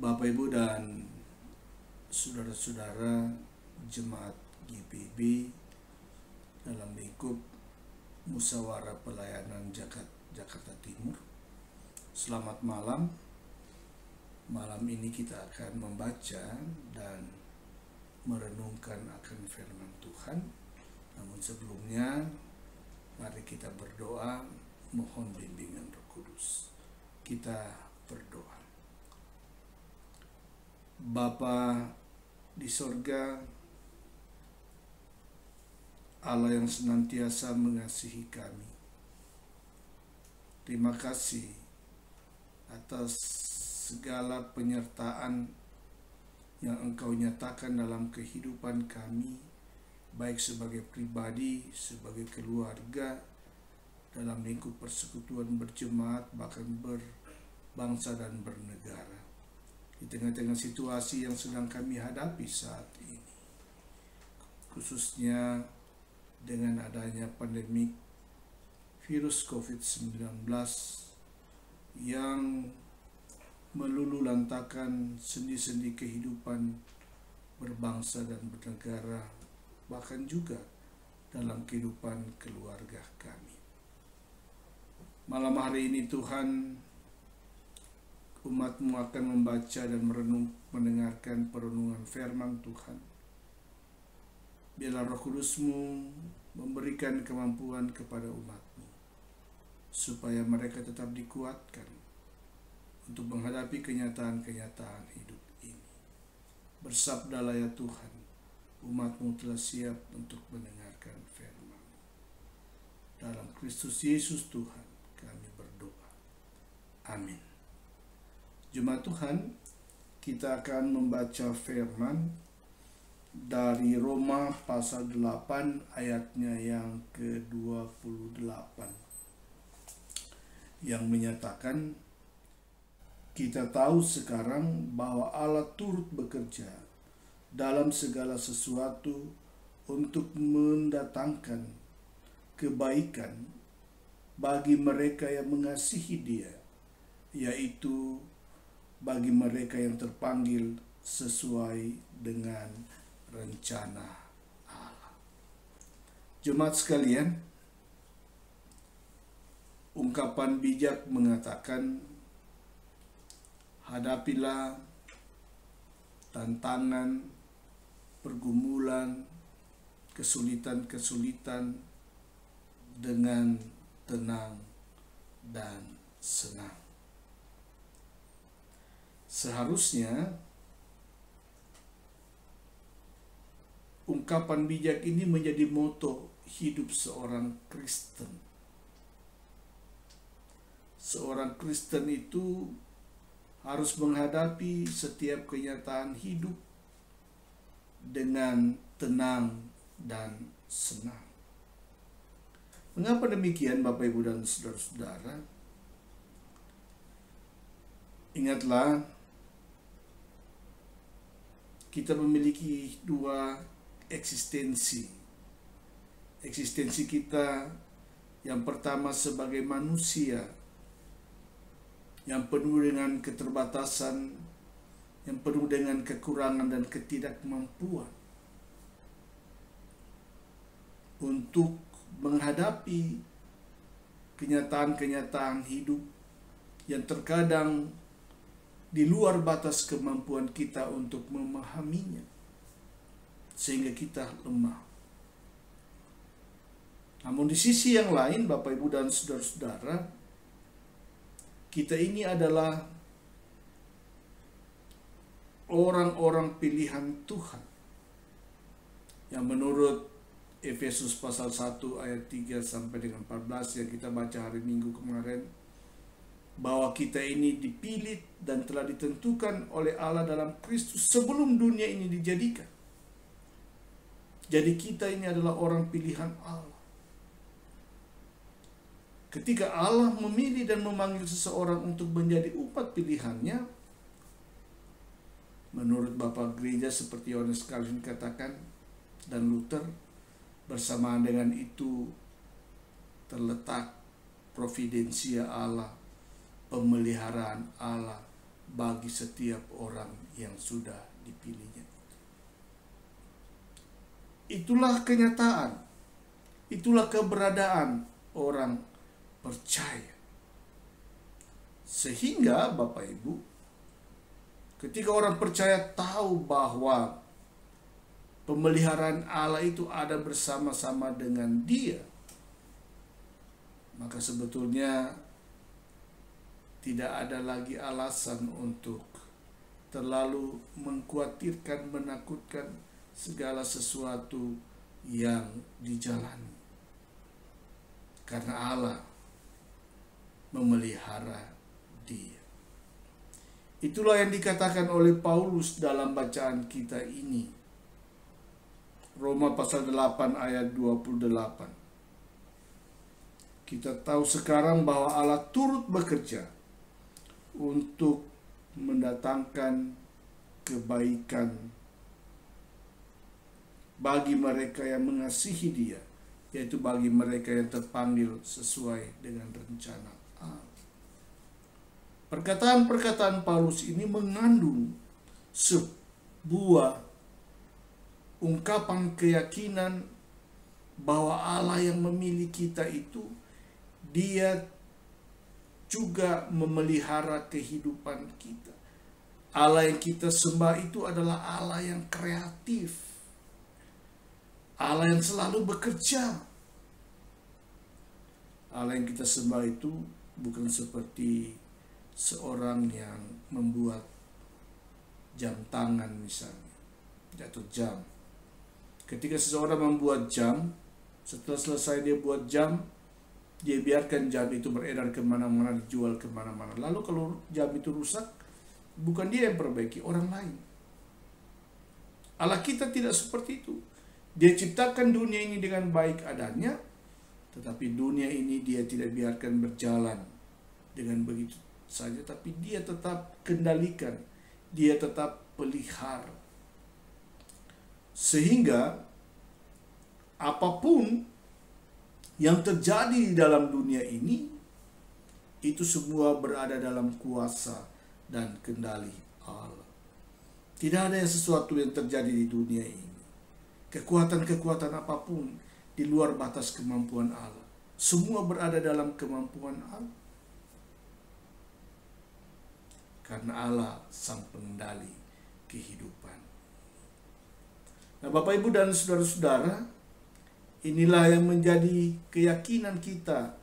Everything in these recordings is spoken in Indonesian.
Bapak Ibu dan saudara-saudara jemaat GPB dalam lingkup Musyawarah Pelayanan Jakarta Timur. Selamat malam. Malam ini kita akan membaca dan merenungkan akan firman Tuhan. Namun sebelumnya, mari kita berdoa, mohon bimbingan Roh Kudus. Kita berdoa. Bapa di sorga, Allah yang senantiasa mengasihi kami, terima kasih atas segala penyertaan yang Engkau nyatakan dalam kehidupan kami, baik sebagai pribadi, sebagai keluarga, dalam lingkup persekutuan berjemaat, bahkan berbangsa dan bernegara. Di tengah-tengah situasi yang sedang kami hadapi saat ini, khususnya dengan adanya pandemi virus COVID-19 yang meluluhlantakan sendi-sendi kehidupan berbangsa dan bernegara, bahkan juga dalam kehidupan keluarga kami. Malam hari ini Tuhan, umat-Mu akan membaca dan mendengarkan perenungan firman Tuhan. Biarlah Roh Kudus-Mu memberikan kemampuan kepada umat-Mu, supaya mereka tetap dikuatkan untuk menghadapi kenyataan-kenyataan hidup ini. Bersabdalah ya Tuhan, umat-Mu telah siap untuk mendengarkan firman. Dalam Kristus Yesus Tuhan kami berdoa. Amin. Jemaat Tuhan, kita akan membaca firman dari Roma pasal 8 ayatnya yang ke-28 yang menyatakan, kita tahu sekarang bahwa Allah turut bekerja dalam segala sesuatu untuk mendatangkan kebaikan bagi mereka yang mengasihi Dia, yaitu bagi mereka yang terpanggil sesuai dengan rencana Allah. Jemaat sekalian, ungkapan bijak mengatakan, hadapilah tantangan, pergumulan, kesulitan-kesulitan dengan tenang dan senang. Seharusnya ungkapan bijak ini menjadi moto hidup seorang Kristen. Seorang Kristen itu harus menghadapi setiap kenyataan hidup dengan tenang dan senang. Mengapa demikian, Bapak, Ibu, dan saudara-saudara? Ingatlah, kita memiliki dua eksistensi. Eksistensi kita yang pertama sebagai manusia yang penuh dengan keterbatasan, yang penuh dengan kekurangan dan ketidakmampuan untuk menghadapi kenyataan-kenyataan hidup yang terkadang di luar batas kemampuan kita untuk memahaminya, sehingga kita lemah. Namun di sisi yang lain, Bapak, Ibu, dan saudara-saudara, kita ini adalah orang-orang pilihan Tuhan yang menurut Efesus pasal 1 ayat 3 sampai dengan 14 yang kita baca hari Minggu kemarin, bahwa kita ini dipilih dan telah ditentukan oleh Allah dalam Kristus sebelum dunia ini dijadikan. Jadi kita ini adalah orang pilihan Allah. Ketika Allah memilih dan memanggil seseorang untuk menjadi umat pilihannya, menurut Bapak Gereja seperti Yohanes Calvin katakan dan Luther, bersamaan dengan itu terletak providensia Allah, pemeliharaan Allah bagi setiap orang yang sudah dipilihnya. Itulah kenyataan, itulah keberadaan orang percaya. Sehingga Bapak Ibu, ketika orang percaya tahu bahwa pemeliharaan Allah itu ada bersama-sama dengan dia, maka sebetulnya tidak ada lagi alasan untuk terlalu mengkhawatirkan, menakutkan segala sesuatu yang dijalani. Karena Allah memelihara dia. Itulah yang dikatakan oleh Paulus dalam bacaan kita ini. Roma pasal 8 ayat 28. Kita tahu sekarang bahwa Allah turut bekerja untuk mendatangkan kebaikan bagi mereka yang mengasihi Dia, yaitu bagi mereka yang terpanggil sesuai dengan rencana Allah. Perkataan-perkataan Paulus ini mengandung sebuah ungkapan keyakinan bahwa Allah yang memilih kita itu, Dia juga memelihara kehidupan kita. Allah yang kita sembah itu adalah Allah yang kreatif, Allah yang selalu bekerja. Allah yang kita sembah itu bukan seperti seorang yang membuat jam tangan misalnya, atau jam. Ketika seseorang membuat jam, setelah selesai dia buat jam, dia biarkan jam itu beredar kemana-mana, dijual kemana-mana. Lalu kalau jam itu rusak, bukan dia yang perbaiki, orang lain. Allah kita tidak seperti itu. Dia ciptakan dunia ini dengan baik adanya, tetapi dunia ini Dia tidak biarkan berjalan dengan begitu saja, tapi Dia tetap kendalikan, Dia tetap pelihara. Sehingga apapun yang terjadi di dalam dunia ini, itu semua berada dalam kuasa dan kendali Allah. Tidak ada sesuatu yang terjadi di dunia ini, kekuatan-kekuatan apapun di luar batas kemampuan Allah. Semua berada dalam kemampuan Allah. Karena Allah sang pengendali kehidupan. Nah, Bapak Ibu dan saudara-saudara, inilah yang menjadi keyakinan kita,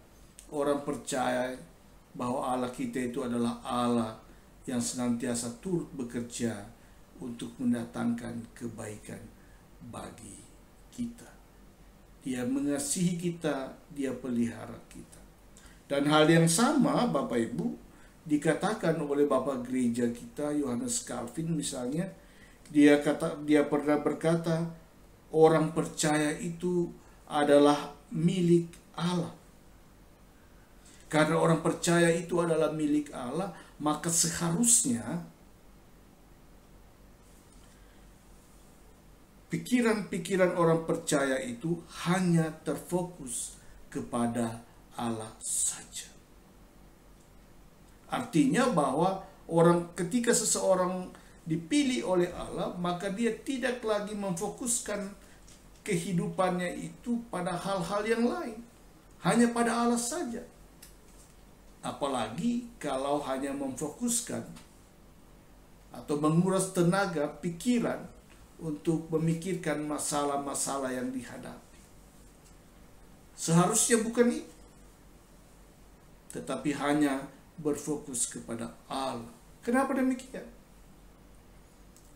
orang percaya bahwa Allah kita itu adalah Allah yang senantiasa turut bekerja untuk mendatangkan kebaikan bagi kita. Dia mengasihi kita, Dia pelihara kita. Dan hal yang sama Bapak Ibu dikatakan oleh Bapak Gereja kita, Yohanes Calvin misalnya, dia pernah berkata, orang percaya itu adalah milik Allah. Karena orang percaya itu adalah milik Allah, maka seharusnya pikiran-pikiran orang percaya itu hanya terfokus kepada Allah saja. Artinya bahwa ketika seseorang dipilih oleh Allah, maka dia tidak lagi memfokuskan kehidupannya itu pada hal-hal yang lain, hanya pada Allah saja. Apalagi kalau hanya memfokuskan atau menguras tenaga pikiran untuk memikirkan masalah-masalah yang dihadapi. Seharusnya bukan itu, tetapi hanya berfokus kepada Allah. Kenapa demikian?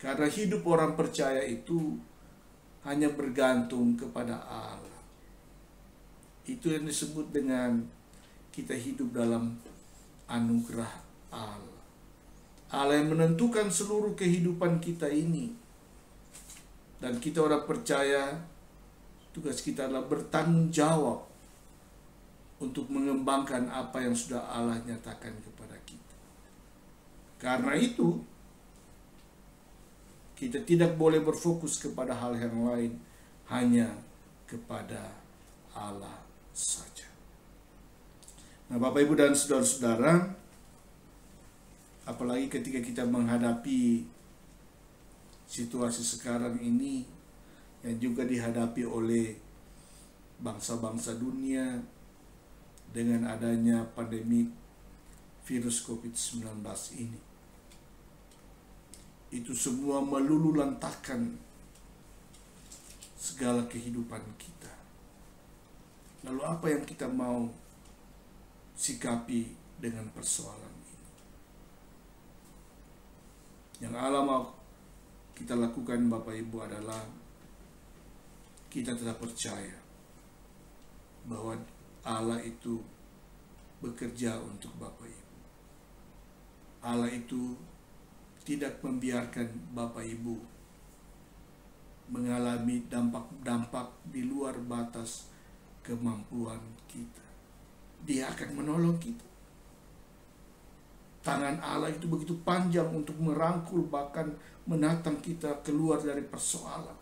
Karena hidup orang percaya itu hanya bergantung kepada Allah. Itu yang disebut dengan kita hidup dalam anugerah Allah. Allah yang menentukan seluruh kehidupan kita ini. Dan kita orang percaya, tugas kita adalah bertanggung jawab untuk mengembangkan apa yang sudah Allah nyatakan kepada kita. Karena itu, kita tidak boleh berfokus kepada hal yang lain, hanya kepada Allah saja. Nah, Bapak Ibu dan saudara-saudara, apalagi ketika kita menghadapi situasi sekarang ini yang juga dihadapi oleh bangsa-bangsa dunia dengan adanya pandemi virus COVID-19 ini. Itu semua meluluhlantahkan segala kehidupan kita. Lalu apa yang kita mau sikapi dengan persoalan ini? Yang Allah mau kita lakukan, Bapak Ibu, adalah kita tetap percaya bahwa Allah itu bekerja untuk Bapak Ibu. Allah itu tidak membiarkan Bapak Ibu mengalami dampak-dampak di luar batas kemampuan kita. Dia akan menolong kita. Tangan Allah itu begitu panjang untuk merangkul, bahkan menatang kita keluar dari persoalan.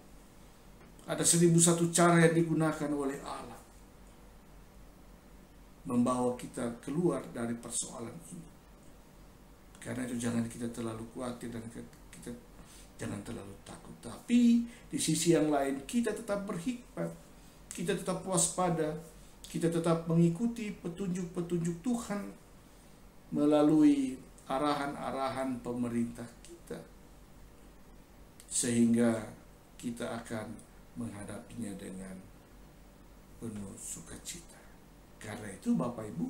Ada 1001 cara yang digunakan oleh Allah membawa kita keluar dari persoalan ini. Karena itu jangan kita terlalu khawatir dan kita jangan terlalu takut. Tapi di sisi yang lain kita tetap berhikmat, kita tetap waspada, kita tetap mengikuti petunjuk-petunjuk Tuhan melalui arahan-arahan pemerintah kita, sehingga kita akan menghadapinya dengan penuh sukacita. Karena itu Bapak Ibu,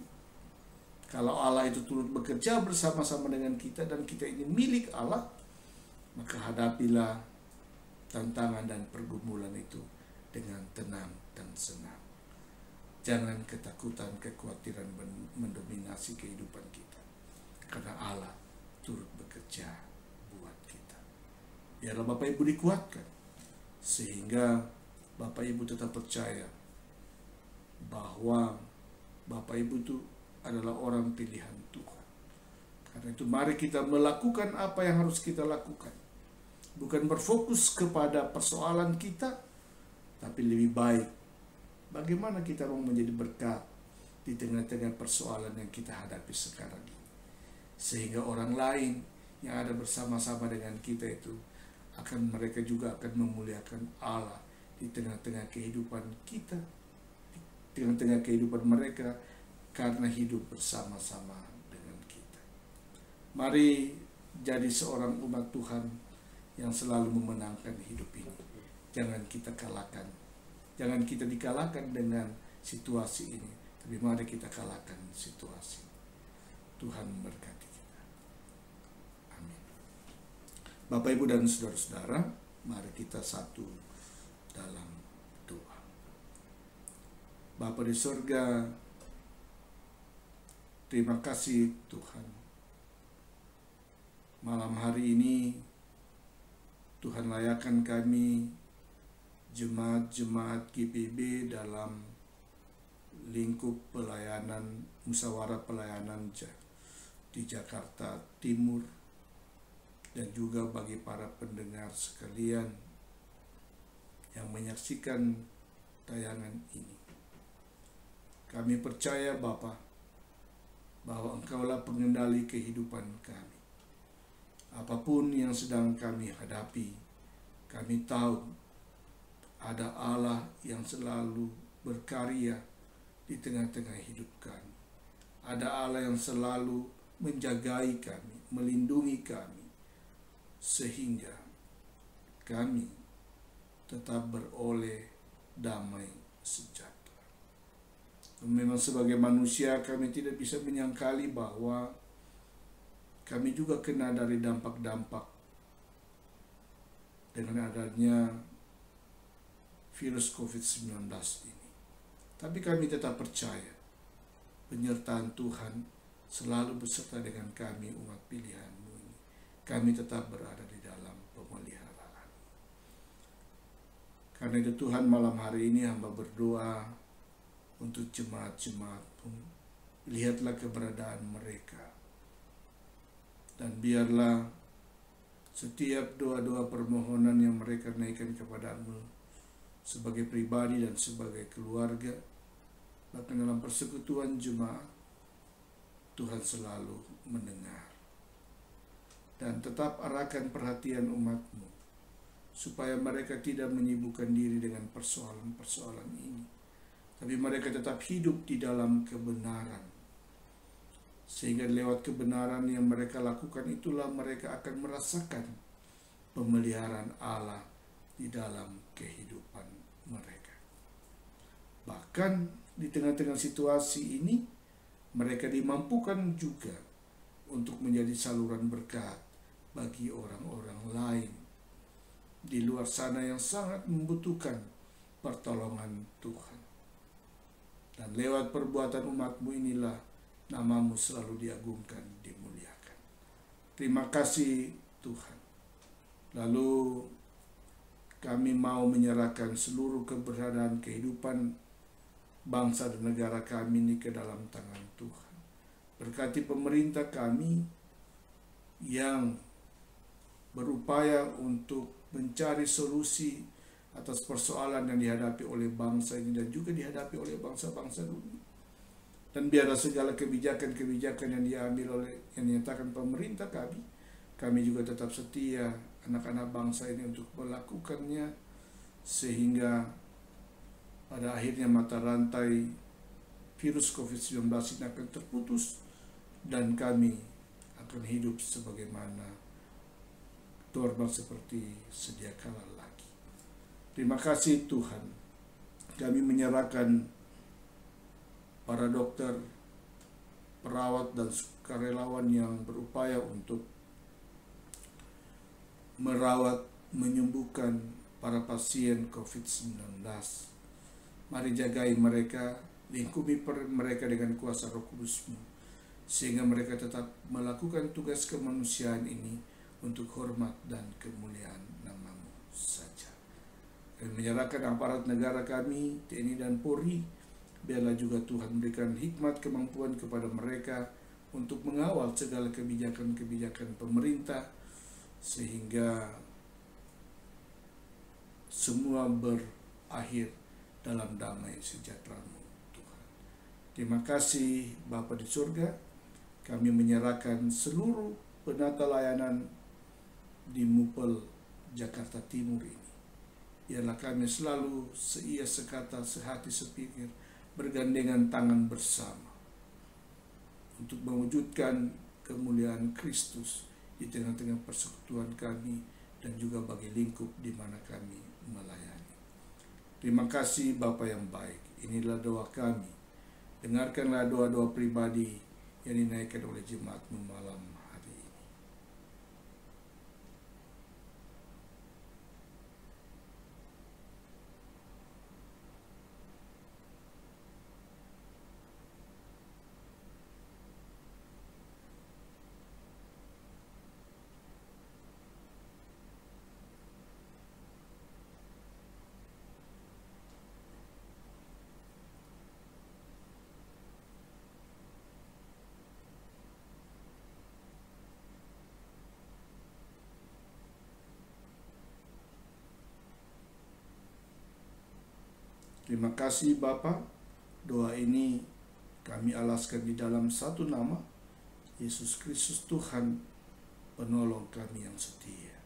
kalau Allah itu turut bekerja bersama-sama dengan kita dan kita ini milik Allah, maka hadapilah tantangan dan pergumulan itu dengan tenang dan senang. Jangan ketakutan, kekhawatiran mendominasi kehidupan kita. Karena Allah turut bekerja buat kita. Biarlah Bapak Ibu dikuatkan, sehingga Bapak Ibu tetap percaya bahwa Bapak Ibu itu adalah orang pilihan Tuhan. Karena itu mari kita melakukan apa yang harus kita lakukan. Bukan berfokus kepada persoalan kita, tapi lebih baik bagaimana kita mau menjadi berkat di tengah-tengah persoalan yang kita hadapi sekarang ini. Sehingga orang lain yang ada bersama-sama dengan kita itu mereka juga akan memuliakan Allah di tengah-tengah kehidupan kita, di tengah-tengah kehidupan mereka, karena hidup bersama-sama dengan kita. Mari jadi seorang umat Tuhan yang selalu memenangkan hidup ini. Jangan kita kalahkan. Jangan kita dikalahkan dengan situasi ini, tapi mari kita kalahkan situasi. Tuhan memberkati kita. Amin. Bapak, Ibu, dan saudara-saudara, mari kita satu dalam doa. Bapa di surga, terima kasih Tuhan. Malam hari ini Tuhan layakkan kami jemaat-jemaat GPB dalam lingkup pelayanan musyawarah pelayanan di Jakarta Timur, dan juga bagi para pendengar sekalian yang menyaksikan tayangan ini. Kami percaya Bapa bahwa Engkaulah pengendali kehidupan kami. Apapun yang sedang kami hadapi, kami tahu ada Allah yang selalu berkarya di tengah-tengah hidup kami. Ada Allah yang selalu menjagai kami, melindungi kami, sehingga kami tetap beroleh damai sejahtera. Memang sebagai manusia kami tidak bisa menyangkali bahwa kami juga kena dari dampak-dampak dengan adanya virus COVID-19 ini. Tapi kami tetap percaya penyertaan Tuhan selalu beserta dengan kami, umat pilihan-Mu ini. Kami tetap berada di dalam pemeliharaan. Karena itu Tuhan, malam hari ini hamba berdoa untuk jemaat-jemaat-Mu. Lihatlah keberadaan mereka. Dan biarlah setiap doa-doa permohonan yang mereka naikkan kepada-Mu sebagai pribadi dan sebagai keluarga, bahkan dalam persekutuan jemaat, Tuhan selalu mendengar. dan tetap arahkan perhatian umat-Mu, supaya mereka tidak menyibukkan diri dengan persoalan-persoalan ini, tapi mereka tetap hidup di dalam kebenaran. Sehingga lewat kebenaran yang mereka lakukan itulah mereka akan merasakan pemeliharaan Allah di dalam kehidupan mereka. Bahkan di tengah-tengah situasi ini, mereka dimampukan juga untuk menjadi saluran berkat bagi orang-orang lain di luar sana yang sangat membutuhkan pertolongan Tuhan. Dan lewat perbuatan umat-Mu inilah nama-Mu selalu diagungkan, dimuliakan. Terima kasih Tuhan. Lalu kami mau menyerahkan seluruh keberadaan kehidupan bangsa dan negara kami ini ke dalam tangan Tuhan. Berkati pemerintah kami yang berupaya untuk mencari solusi atas persoalan yang dihadapi oleh bangsa ini dan juga dihadapi oleh bangsa-bangsa dunia. Dan biarlah segala kebijakan-kebijakan yang diambil oleh yang dinyatakan pemerintah kami juga tetap setia anak-anak bangsa ini untuk melakukannya, sehingga pada akhirnya mata rantai virus COVID-19 ini akan terputus dan kami akan hidup sebagaimana normal seperti sedia kala lagi. Terima kasih Tuhan. Kami menyerahkan para dokter, perawat dan sukarelawan yang berupaya untuk merawat, menyembuhkan para pasien COVID-19. Mari jagai mereka, lingkupi mereka dengan kuasa Roh Kudus-Mu, sehingga mereka tetap melakukan tugas kemanusiaan ini untuk hormat dan kemuliaan nama-Mu saja. Dan menyerahkan aparat negara kami, TNI dan Polri, biarlah juga Tuhan berikan hikmat kemampuan kepada mereka untuk mengawal segala kebijakan-kebijakan pemerintah, sehingga semua berakhir dalam damai sejahtera-Mu Tuhan. Terima kasih Bapa di surga. Kami menyerahkan seluruh penata layanan di Mupel Jakarta Timur ini. Biarlah kami selalu seia sekata, sehati sepikir, bergandengan tangan bersama untuk mewujudkan kemuliaan Kristus di tengah-tengah persekutuan kami dan juga bagi lingkup di mana kami melayani. Terima kasih Bapa yang baik. Inilah doa kami. Dengarkanlah doa-doa pribadi yang dinaikkan oleh jemaat-Mu malam hari ini. Terima kasih Bapa. Doa ini kami alaskan di dalam satu nama, Yesus Kristus Tuhan, penolong kami yang setia.